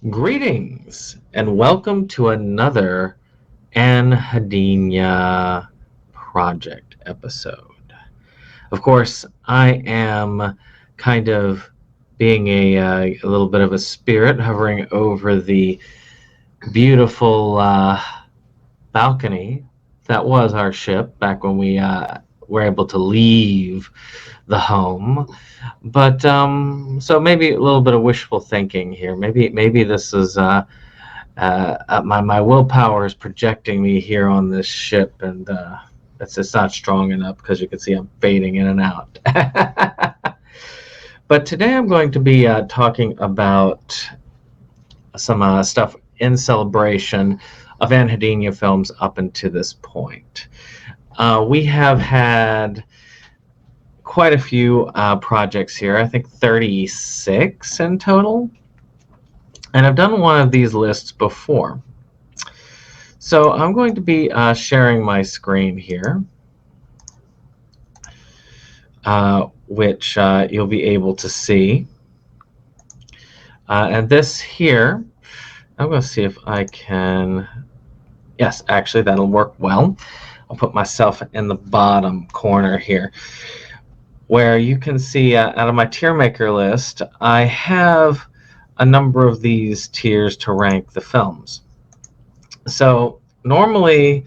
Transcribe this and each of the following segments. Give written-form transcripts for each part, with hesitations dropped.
Greetings and welcome to another Anhedenia project episode. Of course, I am kind of being a little bit of a spirit hovering over the beautiful balcony that was our ship back when we were able to leave the home. But so maybe a little bit of wishful thinking here. Maybe this is my willpower is projecting me here on this ship, and it's not strong enough because you can see I'm fading in and out. But today I'm going to be talking about some stuff in celebration of Anhedenia films up until this point. We have had quite a few projects here, I think 36 in total. And I've done one of these lists before. So I'm going to be sharing my screen here, which you'll be able to see. And this here, I'm going to see if I can, yes, actually that'll work well. I'll put myself in the bottom corner here, where you can see out of my tier maker list, I have a number of these tiers to rank the films. So normally,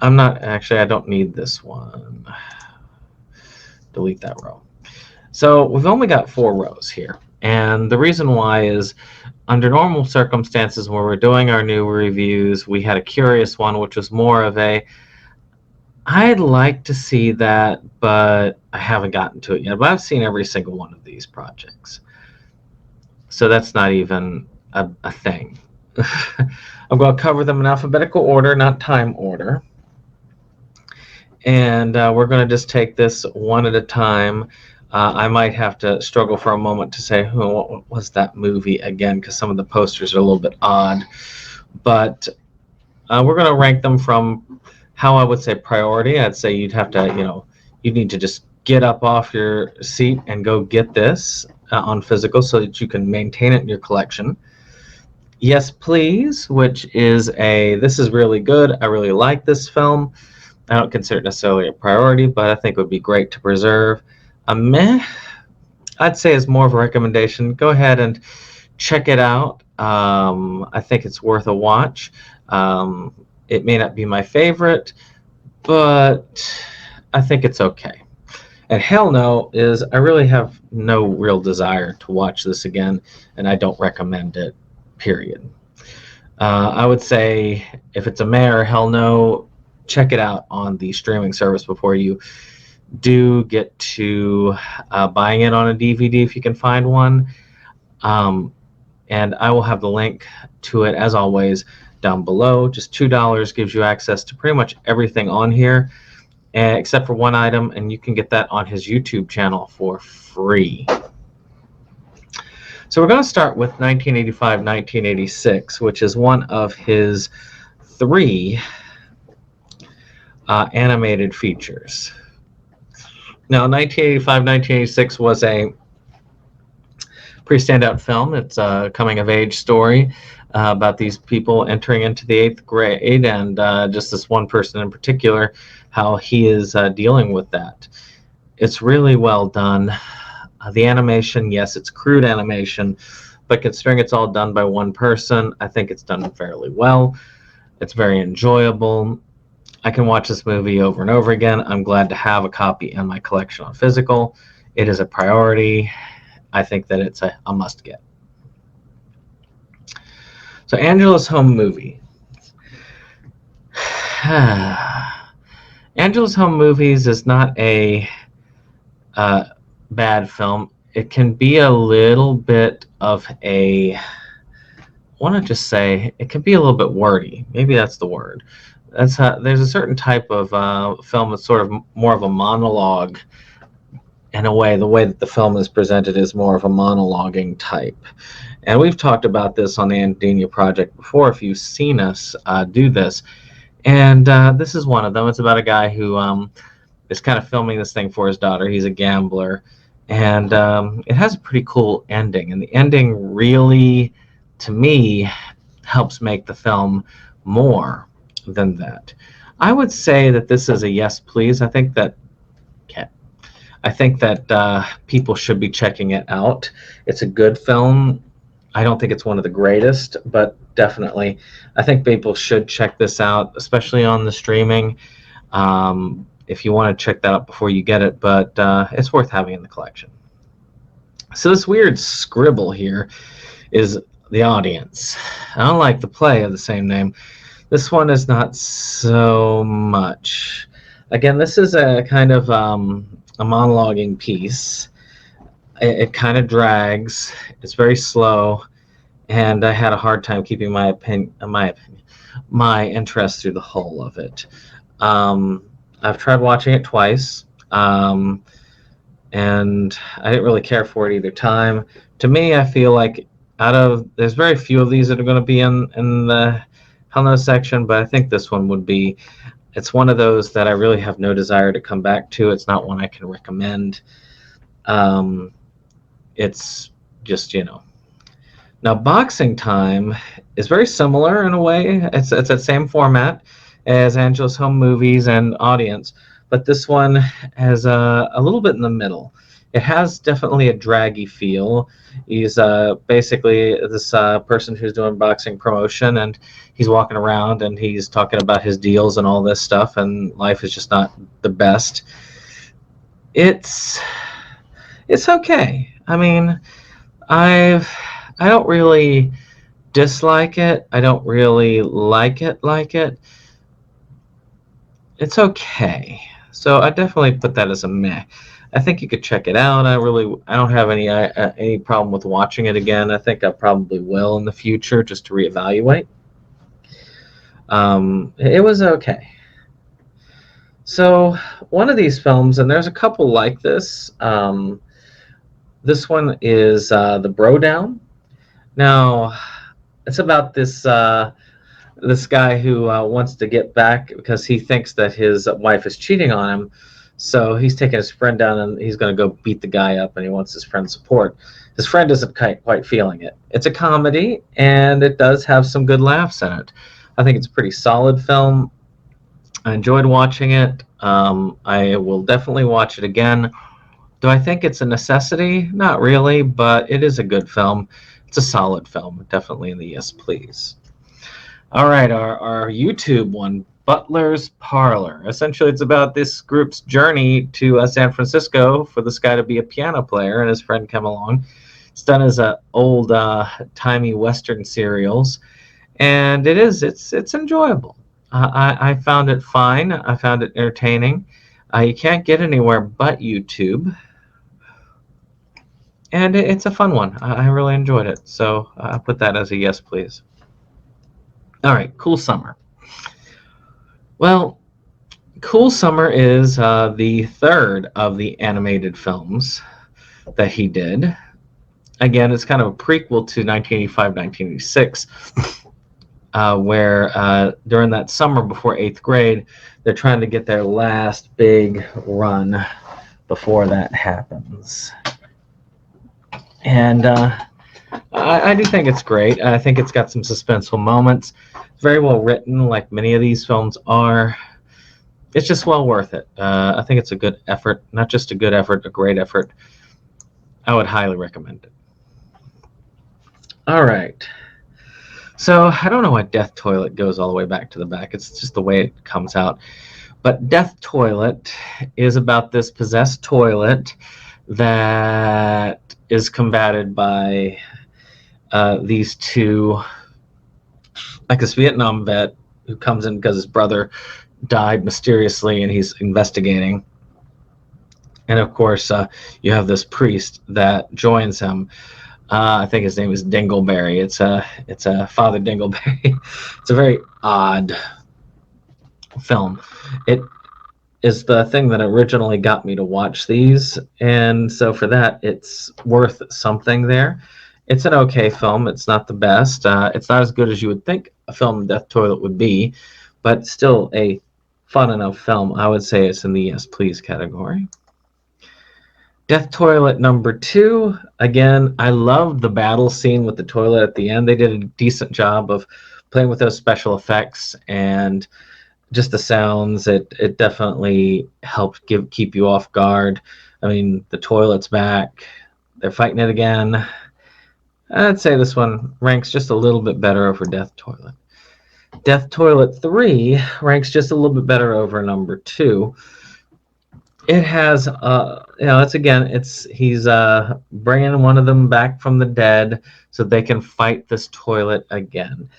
I don't need this one. Delete that row. So we've only got 4 rows here. And the reason why is, under normal circumstances when we're doing our new reviews, we had a curious one, which was more of a, I'd like to see that, but I haven't gotten to it yet. But I've seen every single one of these projects. So that's not even a thing. I'm going to cover them in alphabetical order, not time order. And we're going to just take this one at a time. I might have to struggle for a moment to say, what was that movie again? Because some of the posters are a little bit odd. But we're going to rank them from how I would say priority. I'd say you'd have to, you need to just get up off your seat and go get this on physical so that you can maintain it in your collection. Yes, please, which is this is really good. I really like this film. I don't consider it necessarily a priority, but I think it would be great to preserve. A meh, I'd say, is more of a recommendation. Go ahead and check it out. I think it's worth a watch. It may not be my favorite, but I think it's okay. And hell no is, I really have no real desire to watch this again, and I don't recommend it, period. I would say if it's a meh or hell no, check it out on the streaming service before you do get to buying it on a DVD if you can find one. And I will have the link to it, as always, down below. Just $2 gives you access to pretty much everything on here, except for one item, and you can get that on his YouTube channel for free. So we're going to start with 1985-1986, which is one of his 3 animated features. Now, 1985-1986 was a pretty standout film. It's a coming-of-age story about these people entering into the 8th grade, and just this one person in particular, how he is dealing with that. It's really well done. The animation, yes, it's crude animation, but considering it's all done by one person, I think it's done fairly well. It's very enjoyable. I can watch this movie over and over again. I'm glad to have a copy in my collection on physical. It is a priority. I think that it's a must-get. So, Angela's Home Movie. Angela's Home Movies is not a bad film. It can be a little bit of a, I want to just say, it can be a little bit wordy. Maybe that's the word. There's a certain type of film that's sort of more of a monologue in a way, the way that the film is presented is more of a monologuing type. And we've talked about this on the Anhedenia project before, if you've seen us do this. And this is one of them. It's about a guy who is kind of filming this thing for his daughter. He's a gambler. And it has a pretty cool ending. And the ending really, to me, helps make the film more than that. I would say that this is a yes, please. I think that people should be checking it out. It's a good film. I don't think it's one of the greatest, but definitely, I think people should check this out, especially on the streaming. If you want to check that out before you get it, but it's worth having in the collection. So this weird scribble here is the audience. Unlike the play of the same name, this one is not so much. Again, this is a kind of a monologuing piece. It kind of drags. It's very slow, and I had a hard time keeping my interest through the whole of it. I've tried watching it twice, and I didn't really care for it either time. To me, I feel like there's very few of these that are going to be in the Hell No section, but I think this one would be. It's one of those that I really have no desire to come back to. It's not one I can recommend. It's just, Now, Boxing Time is very similar in a way. It's that same format as Angela's Home Movies and Audience, but this one has a little bit in the middle. It has definitely a draggy feel. He's basically this person who's doing boxing promotion, and he's walking around and he's talking about his deals and all this stuff, and life is just not the best. It's okay. I mean, I don't really dislike it. I don't really like it. It's okay. So I definitely put that as a meh. I think you could check it out. I don't have any problem with watching it again. I think I probably will in the future just to reevaluate. It was okay. So one of these films, and there's a couple like this. This one is The Bro Down. Now, it's about this guy who wants to get back because he thinks that his wife is cheating on him. So he's taking his friend down and he's going to go beat the guy up, and he wants his friend's support. His friend isn't quite feeling it. It's a comedy, and it does have some good laughs in it. I think it's a pretty solid film. I enjoyed watching it. I will definitely watch it again. Do I think it's a necessity? Not really, but it is a good film. It's a solid film. Definitely in the yes, please. All right, our YouTube one, Butler's Parlor. Essentially, it's about this group's journey to San Francisco for this guy to be a piano player, and his friend come along. It's done as old timey Western serials, and it's enjoyable. I found it fine. I found it entertaining. You can't get anywhere but YouTube, and it's a fun one. I really enjoyed it, so I put that as a yes, please. All right, Cool Summer. Well, Cool Summer is the third of the animated films that he did. Again, it's kind of a prequel to 1985, 1986, where during that summer before 8th grade, they're trying to get their last big run before that happens. And I do think it's great. I think it's got some suspenseful moments. It's very well written, like many of these films are. It's just well worth it. I think it's a good effort. Not just a good effort, a great effort. I would highly recommend it. All right. So I don't know why Death Toilet goes all the way back to the back. It's just the way it comes out. But Death Toilet is about this possessed toilet that is combated by these two, like this Vietnam vet who comes in because his brother died mysteriously and he's investigating. And of course, you have this priest that joins him. I think his name is Dingleberry. It's a Father Dingleberry. It's a very odd film. It is the thing that originally got me to watch these, and so for that, it's worth something there. It's an okay film. It's not the best. It's not as good as you would think a film Death Toilet would be, but still a fun enough film. I would say it's in the yes please category. Death Toilet number 2. Again, I loved the battle scene with the toilet at the end. They did a decent job of playing with those special effects and just the sounds. It definitely helped keep you off guard. I mean, the toilet's back. They're fighting it again. I'd say this one ranks just a little bit better over Death Toilet. Death Toilet 3 ranks just a little bit better over number 2. It has, he's bringing one of them back from the dead so they can fight this toilet again.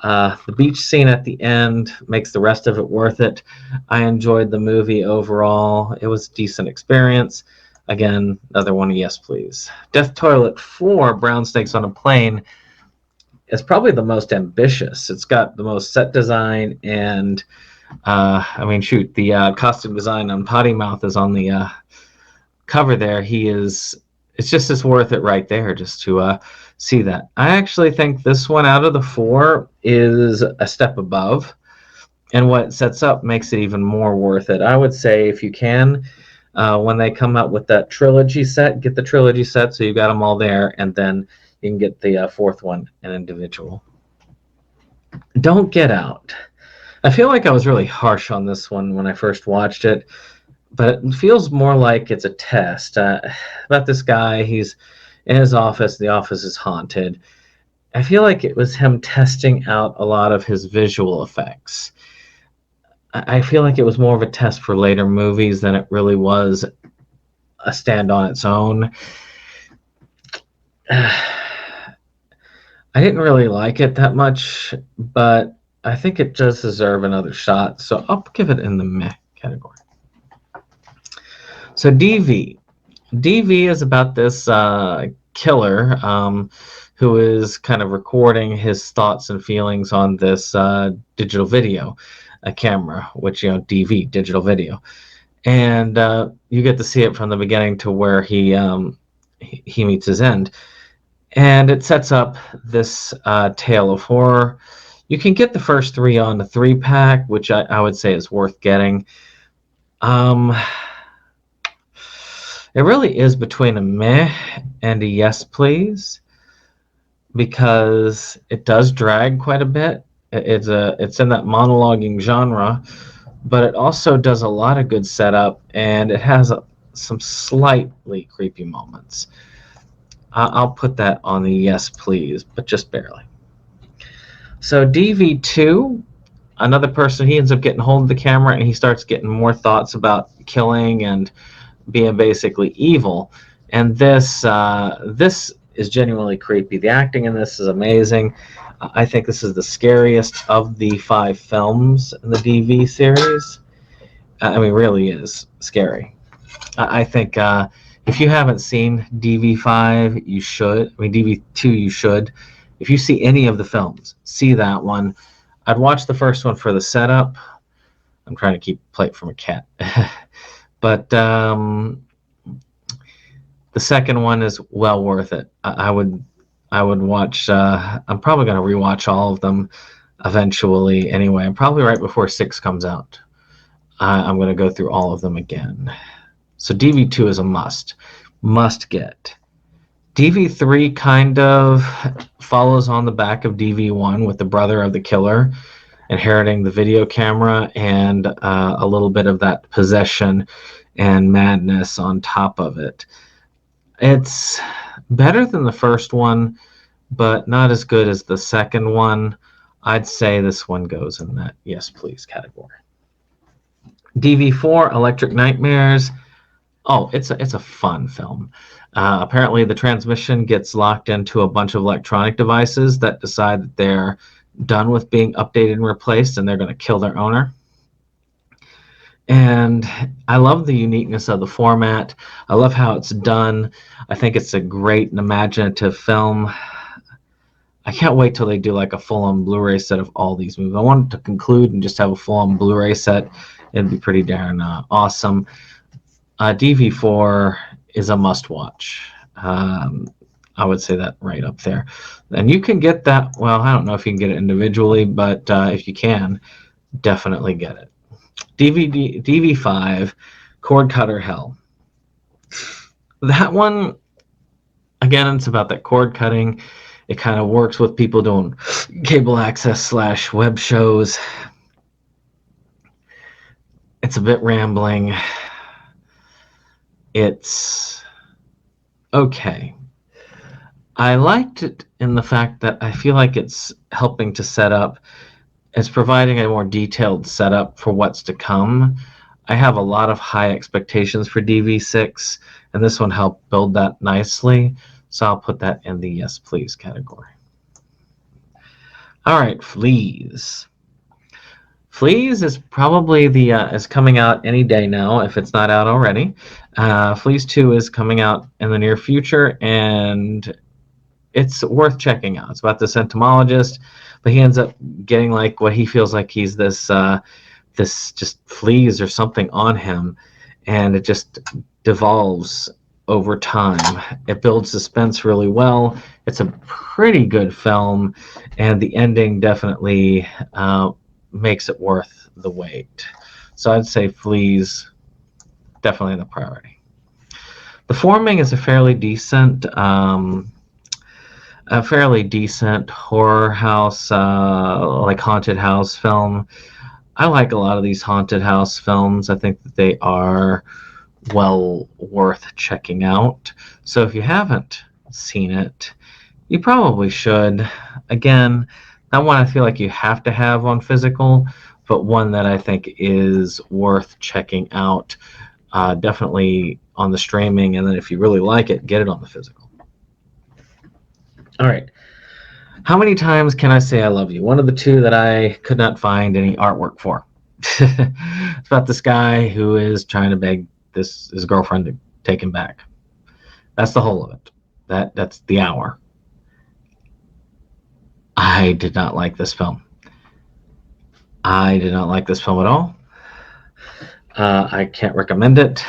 The beach scene at the end makes the rest of it worth it. I enjoyed the movie overall. It was a decent experience. Again, another one, yes, please. Death Toilet 4, Brown Snakes on a Plane, is probably the most ambitious. It's got the most set design and the costume design on Potty Mouth is on the cover there. It's just as worth it right there just to see that. I actually think this one out of the 4 is a step above, and what it sets up makes it even more worth it. I would say if you can, when they come out with that trilogy set, get the trilogy set so you got them all there, and then you can get the 4th one an individual. Don't Get Out. I feel like I was really harsh on this one when I first watched it, but it feels more like it's a test about this guy. He's in his office. The office is haunted. I feel like it was him testing out a lot of his visual effects. I feel like it was more of a test for later movies than it really was a stand on its own. I didn't really like it that much, but I think it does deserve another shot, so I'll give it in the meh category. So DV. DV is about this killer who is kind of recording his thoughts and feelings on this digital video camera, which, DV, digital video. And you get to see it from the beginning to where he meets his end. And it sets up this tale of horror. You can get the first 3 on the 3-pack, which I would say is worth getting. It really is between a meh and a yes, please, because it does drag quite a bit. It's in that monologuing genre, but it also does a lot of good setup, and it has some slightly creepy moments. I'll put that on the yes, please, but just barely. So DV2, another person, he ends up getting hold of the camera and he starts getting more thoughts about killing and being basically evil. And this is genuinely creepy. The acting in this is amazing. I think this is the scariest of the 5 films in the DV series. Really is scary. I think if you haven't seen DV5, you should. DV2, you should. If you see any of the films, see that one. I'd watch the first one for the setup. I'm trying to keep plate from a cat. But the second one is well worth it. I would watch. I'm probably going to rewatch all of them eventually anyway. Probably right before 6 comes out. I'm going to go through all of them again. So DV2 is a must get. DV3 kind of follows on the back of DV1 with the brother of the killer inheriting the video camera and a little bit of that possession and madness on top of it. It's better than the first one, but not as good as the second one. I'd say this one goes in that yes, please category. DV4, Electric Nightmares. Oh, it's a fun film. Apparently, the transmission gets locked into a bunch of electronic devices that decide that they're done with being updated and replaced, and they're going to kill their owner. And I love the uniqueness of the format. I love how it's done. I think it's a great and imaginative film. I can't wait till they do like a full-on Blu-ray set of all these movies. I want it to conclude and just have a full-on Blu-ray set it'd be pretty darn awesome. DV4 is a must-watch. I would say that right up there. And you can get that, well, I don't know if you can get it individually, but if you can, definitely get it. DV5, Cord Cutter Hell. That one, again, it's about that cord cutting. It kind of works with people doing cable access / web shows. It's a bit rambling. It's okay. I liked it in the fact that I feel like it's helping to set up, it's providing a more detailed setup for what's to come. I have a lot of high expectations for DV6, and this one helped build that nicely, so I'll put that in the yes please category. All right, Fleas. Fleas is probably the is coming out any day now if it's not out already. Fleas 2 is coming out in the near future, and it's worth checking out. It's about this entomologist, but he ends up getting like what he feels like he's this this just fleas or something on him, and it just devolves over time. It builds suspense really well. It's a pretty good film, and the ending definitely makes it worth the wait. So I'd say Fleas definitely the priority. The Forming is a fairly decent horror house, like haunted house film. I like a lot of these haunted house films. I think that they are well worth checking out. So if you haven't seen it, you probably should. Again, not one I feel like you have to have on physical, but one that I think is worth checking out. Definitely on the streaming, and then if you really like it, get it on the physical. All right. How many times can I say I love you? One of the two that I could not find any artwork for. It's about this guy who is trying to beg his girlfriend to take him back. That's the whole of it. That's the hour. I did not like this film. I did not like this film at all. I can't recommend it.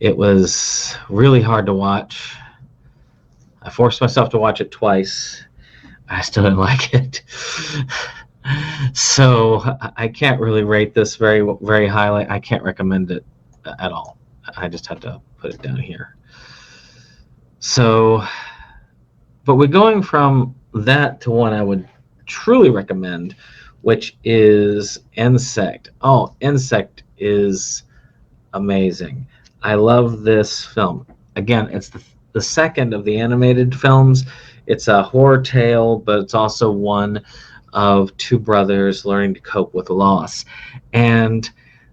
It was really hard to watch. I forced myself to watch it twice. I still didn't like it. So I can't really rate this very, very highly. I can't recommend it at all. I just had to put it down here. So, but we're going from that to one I would truly recommend, which is Insect. Oh, Insect is amazing. I love this film. Again, it's the second of the animated films. It's a horror tale, but it's also one of two brothers learning to cope with loss. And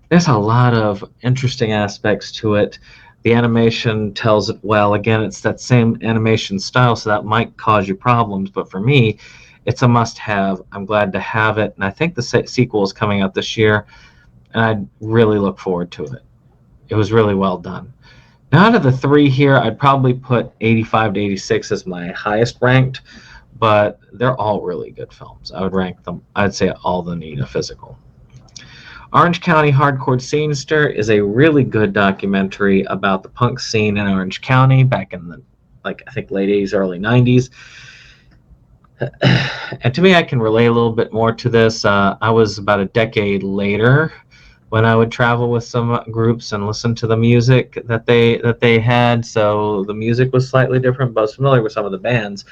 there's a lot of interesting aspects to it. The animation tells it well. Again, it's that same animation style, so that might cause you problems. But for me, it's a must-have. I'm glad to have it. And I think the sequel is coming out this year, and I really look forward to it. It was really well done. Now, out of the three here, I'd probably put 85 to 86 as my highest ranked, but they're all really good films. I would rank them, I'd say all of them need a physical. Orange County Hardcore Scenester is a really good documentary about the punk scene in Orange County back in the, I think late 80s, early 90s. And to me, I can relate a little bit more to this. I was about a decade later when I would travel with some groups and listen to the music that they had. So the music was slightly different, but I was familiar with some of the bands.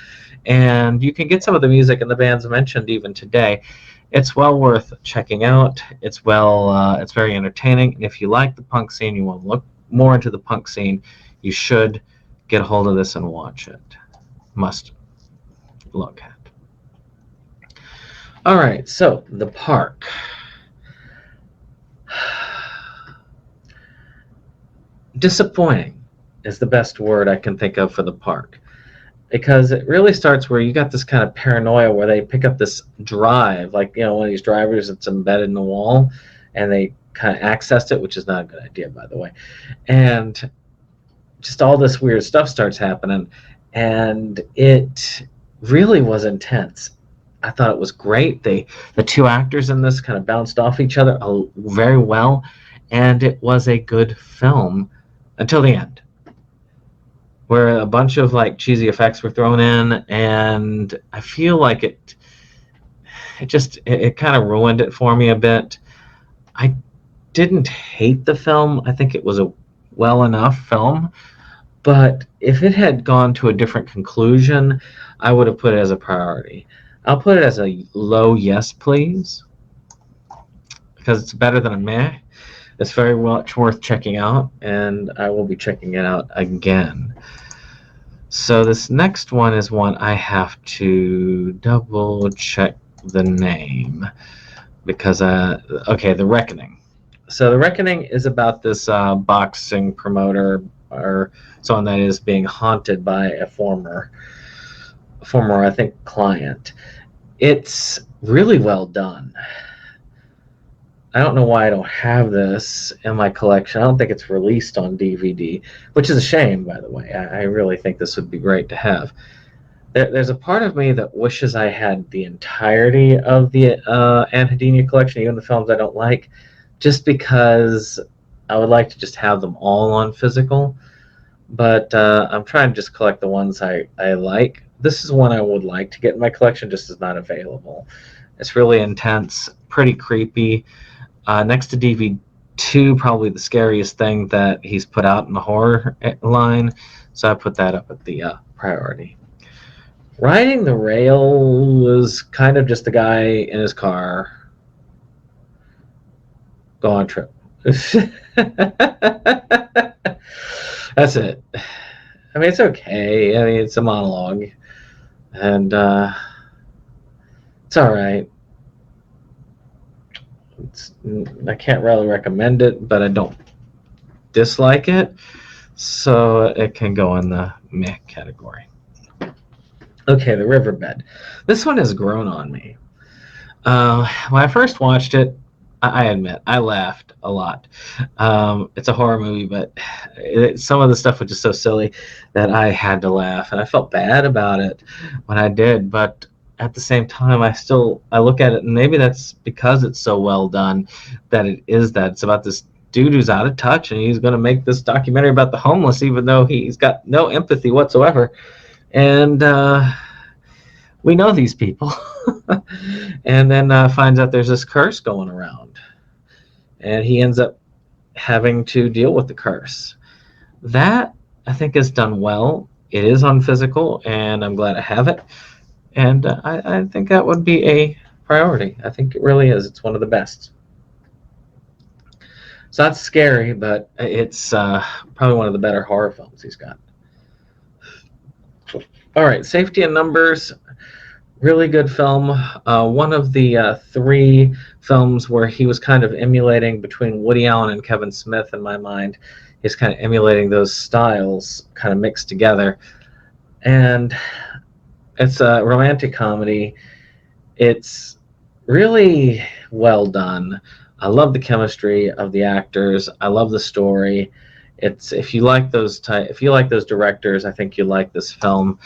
And you can get some of the music and the bands mentioned even today. It's well worth checking out. It's very entertaining. And if you like the punk scene, you want to look more into the punk scene, you should get a hold of this and watch it. Must look at. All right, so The Park. Disappointing is the best word I can think of for The Park, because it really starts where you got this kind of paranoia where they pick up this drive, like, one of these drivers that's embedded in the wall, and they kind of accessed it, which is not a good idea, by the way. And just all this weird stuff starts happening, and it really was intense. I thought it was great. The two actors in this kind of bounced off each other very well, and it was a good film until the end, where a bunch of like cheesy effects were thrown in, and I feel like it kind of ruined it for me a bit. I didn't hate the film. I think it was a well enough film, but if it had gone to a different conclusion, I would have put it as a priority. I'll put it as a low yes, please, because it's better than a meh. It's very much worth checking out, and I will be checking it out again. So this next one is one I have to double check the name, because okay, The Reckoning. So The Reckoning is about this boxing promoter or someone that is being haunted by a former I think client. It's really well done. I don't know why I don't have this in my collection. I don't think it's released on DVD, which is a shame, by the way. I really think this would be great to have. There's a part of me that wishes I had the entirety of the Anhedenia collection, even the films I don't like, just because I would like to just have them all on physical. But I'm trying to just collect the ones I like. This is one I would like to get in my collection, just is not available. It's really intense, pretty creepy. Next to DV2, probably the scariest thing that he's put out in the horror line, so I put that up at the priority. Riding the Rail was kind of just a guy in his car go on a trip. That's it. I mean, it's okay. I mean, it's a monologue, and it's all right. I can't really recommend it, but I don't dislike it, so it can go in the meh category. Okay, The Riverbed. This one has grown on me. When I first watched it, I admit I laughed a lot. It's a horror movie, but some of the stuff was just so silly that I had to laugh, and I felt bad about it when I did. But at the same time, I look at it, and maybe that's because it's so well done that it's about this dude who's out of touch, and he's going to make this documentary about the homeless, even though he's got no empathy whatsoever. And we know these people. And then finds out there's this curse going around, and he ends up having to deal with the curse. That, I think, is done well. It is on physical, and I'm glad I have it. And I think that would be a priority. I think it really is. It's one of the best. It's not scary, but it's probably one of the better horror films he's got. All right, Safety in Numbers. Really good film. One of the 3 films where he was kind of emulating between Woody Allen and Kevin Smith, in my mind. He's kind of emulating those styles kind of mixed together. And it's a romantic comedy. It's really well done. I love the chemistry of the actors. I love the story. If you like those directors, I think you like this film.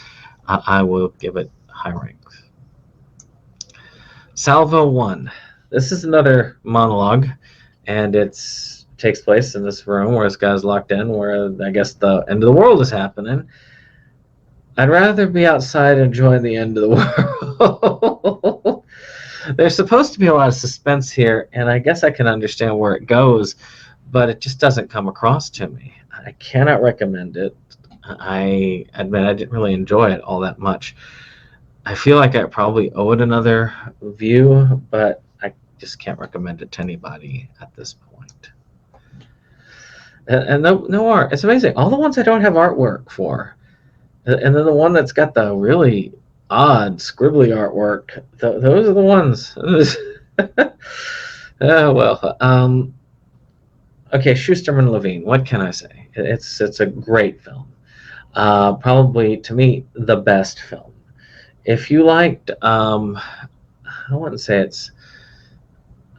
I will give it high ranks. Salvo 1. This is another monologue, and it takes place in this room where this guy's locked in, where I guess the end of the world is happening. I'd rather be outside enjoying the end of the world. There's supposed to be a lot of suspense here, and I guess I can understand where it goes, but it just doesn't come across to me. I cannot recommend it. I admit I didn't really enjoy it all that much. I feel like I probably owe it another view, but I just can't recommend it to anybody at this point. And no art. It's amazing. All the ones I don't have artwork for. And then the one that's got the really odd, scribbly artwork, those are the ones. Well. Okay, Schusterman Levine. What can I say? It's a great film. Probably, to me, the best film. If you liked, I wouldn't say it's.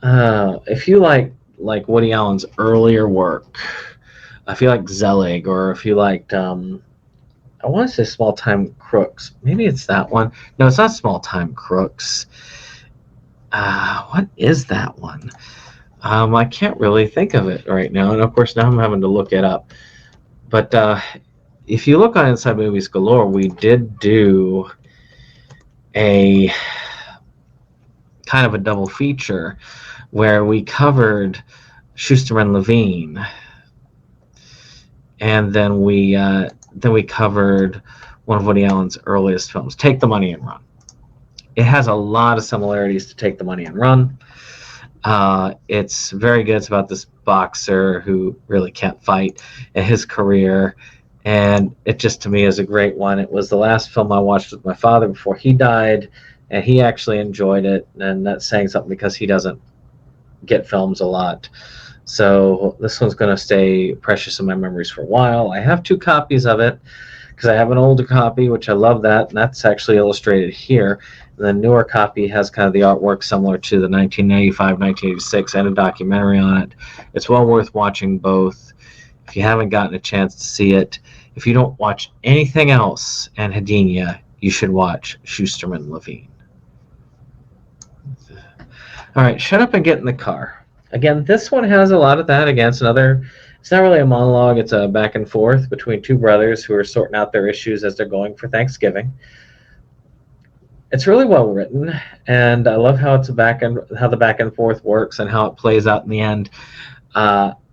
If you like Woody Allen's earlier work, if you like Zelig, or if you liked I want to say Small Time Crooks. Maybe it's that one. No, it's not Small Time Crooks. What is that one? I can't really think of it right now, and of course now I'm having to look it up. But if you look on Inside Movies Galore, we did do a kind of a double feature where we covered Schusterman Levine, and then we covered one of Woody Allen's earliest films, Take the Money and Run. It has a lot of similarities to Take the Money and Run. It's very good. It's about this boxer who really can't fight in his career, and it just, to me, is a great one. It was the last film I watched with my father before he died, and he actually enjoyed it, and that's saying something because he doesn't get films a lot. So this one's going to stay precious in my memories for a while. I have 2 copies of it because I have an older copy, which I love that, and that's actually illustrated here. The newer copy has kind of the artwork similar to the 1995, 1986, and a documentary on it. It's well worth watching both. If you haven't gotten a chance to see it, if you don't watch anything else, Anhedenia, you should watch Schusterman Levine. All right, shut up and get in the car. Again, this one has a lot of that. Again, it's not really a monologue. It's a back and forth between 2 brothers who are sorting out their issues as they're going for Thanksgiving. It's really well written, and I love how the back and forth works and how it plays out in the end.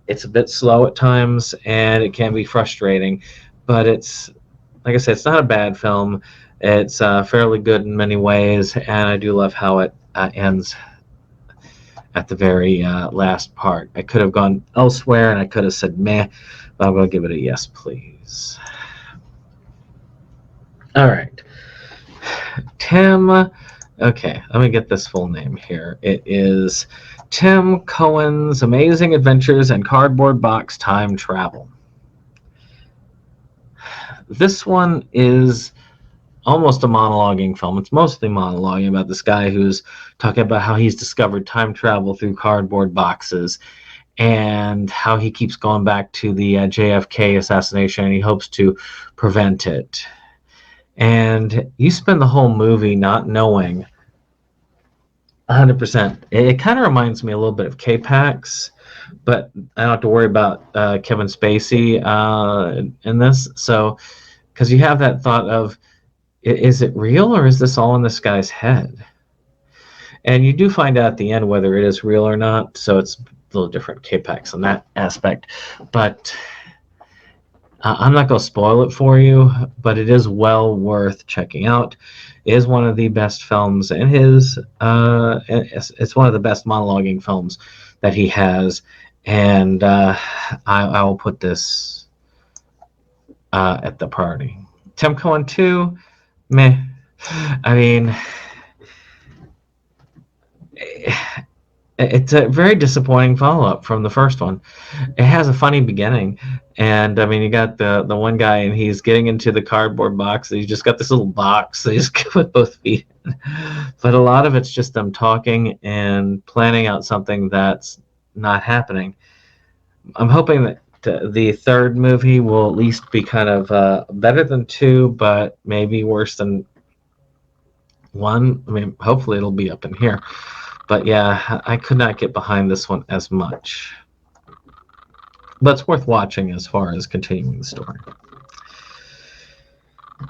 It's a bit slow at times, and it can be frustrating, but it's, like I said, it's not a bad film. It's fairly good in many ways, and I do love how it ends at the very last part. I could have gone elsewhere, and I could have said meh, but I'm going to give it a yes, please. All right. Tim, okay, let me get this full name here. It is Tim Cohen's Amazing Adventures in Cardboard Box Time Travel. This one is almost a monologuing film. It's mostly monologuing about this guy who's talking about how he's discovered time travel through cardboard boxes and how he keeps going back to the JFK assassination, and he hopes to prevent it. And you spend the whole movie not knowing 100%. It kind of reminds me a little bit of K-Pax, but I don't have to worry about Kevin Spacey in this. So, because you have that thought of, is it real or is this all in this guy's head? And you do find out at the end whether it is real or not. So it's a little different K-Pax in that aspect. But I'm not going to spoil it for you, but it is well worth checking out. It is one of the best films in his, it's one of the best monologuing films that he has. And I will put this at the priority. Tim Cohen 2, meh. I mean, it's a very disappointing follow-up from the first one. It has a funny beginning, and I mean, you got the one guy, and he's getting into the cardboard box. He's just got this little box that he's put both feet in. But a lot of it's just them talking and planning out something that's not happening. I'm hoping that the third movie will at least be kind of better than 2, but maybe worse than 1. I mean, hopefully it'll be up in here. But yeah, I could not get behind this one as much. But it's worth watching as far as continuing the story.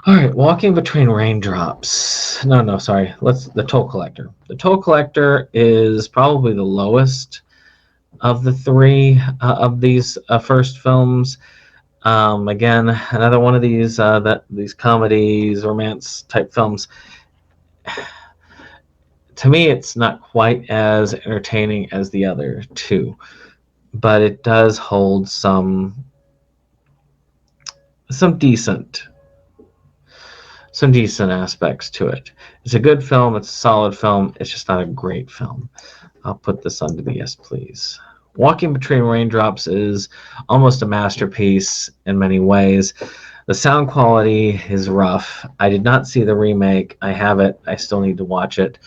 All right, Walking Between Raindrops. No, sorry. The Toll Collector. The Toll Collector is probably the lowest of the 3 of these first films. Again, another one of these these comedies, romance type films. To me, it's not quite as entertaining as the other 2, but it does hold some decent aspects to it. It's a good film. It's a solid film. It's just not a great film. I'll put this under the yes, please. Walking Between Raindrops is almost a masterpiece in many ways. The sound quality is rough. I did not see the remake. I have it. I still need to watch it.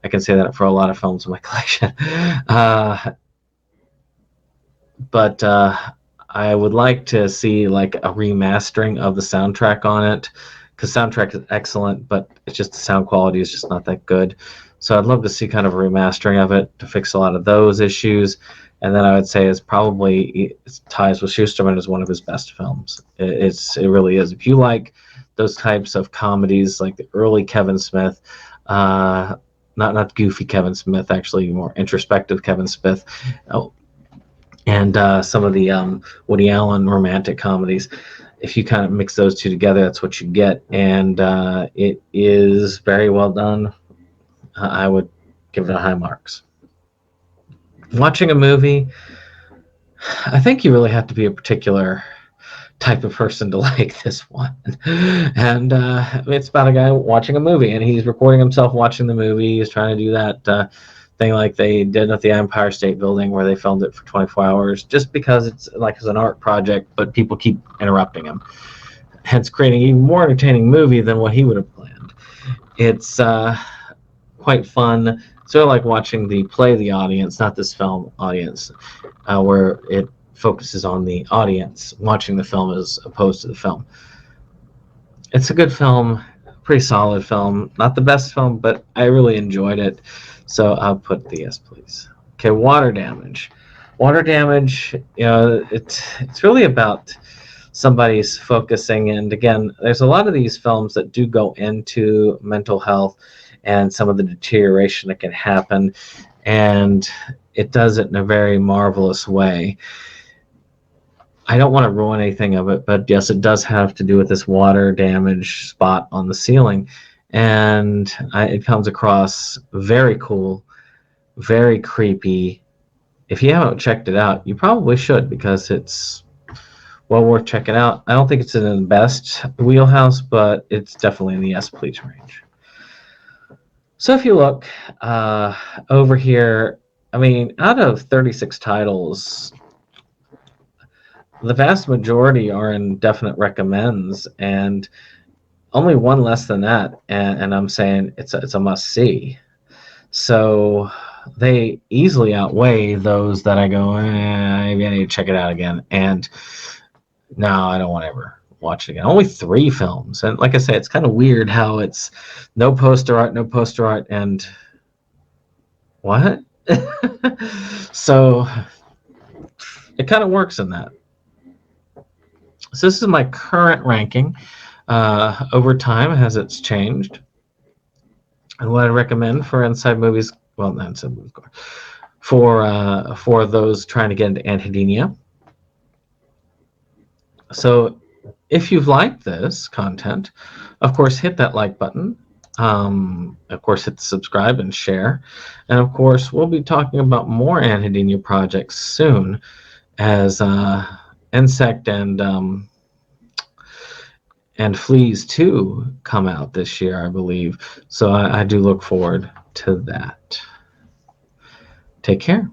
I can say that for a lot of films in my collection. But I would like to see like a remastering of the soundtrack on it, because soundtrack is excellent, but it's just the sound quality is just not that good. So I'd love to see kind of a remastering of it to fix a lot of those issues. And then I would say is probably it ties with Schusterman as one of his best films. It really is. If you like those types of comedies, like the early Kevin Smith, not goofy Kevin Smith, actually more introspective Kevin Smith, and some of the Woody Allen romantic comedies. If you kind of mix those two together, that's what you get, and it is very well done. I would give it a high marks. Watching a movie, I think you really have to be a particular type of person to like this one. And it's about a guy watching a movie, and he's recording himself watching the movie. He's trying to do that thing like they did at the Empire State Building, where they filmed it for 24 hours, just because it's like as an art project, but people keep interrupting him, hence creating an even more entertaining movie than what he would have planned. It's quite fun. Sort of like watching the play the audience, not this film audience, where it focuses on the audience watching the film as opposed to the film. It's a good film, pretty solid film. Not the best film, but I really enjoyed it. So I'll put the yes, please. Okay, water damage. Water damage, it's really about somebody's focusing. And again, there's a lot of these films that do go into mental health and some of the deterioration that can happen. And it does it in a very marvelous way. I don't want to ruin anything of it, but yes, it does have to do with this water damage spot on the ceiling. And it comes across very cool, very creepy. If you haven't checked it out, you probably should, because it's well worth checking out. I don't think it's in the best wheelhouse, but it's definitely in the yes, please range. So if you look over here, I mean, out of 36 titles, the vast majority are in definite recommends, and only one less than that, and I'm saying it's a must-see. So they easily outweigh those that I go, maybe I need to check it out again, and no, I don't want to ever watch it again. Only 3 films, and like I say, it's kind of weird how it's no poster art, and what? So it kind of works in that. So this is my current ranking. Over time, as it's changed, and what I recommend for inside movies, well, not inside movies, for those trying to get into Anhedenia. So if you've liked this content, of course, hit that like button. Of course, hit the subscribe and share. And of course, we'll be talking about more Anhedenia projects soon, as Insect and Fleas 2 come out this year, I believe. So I do look forward to that. Take care.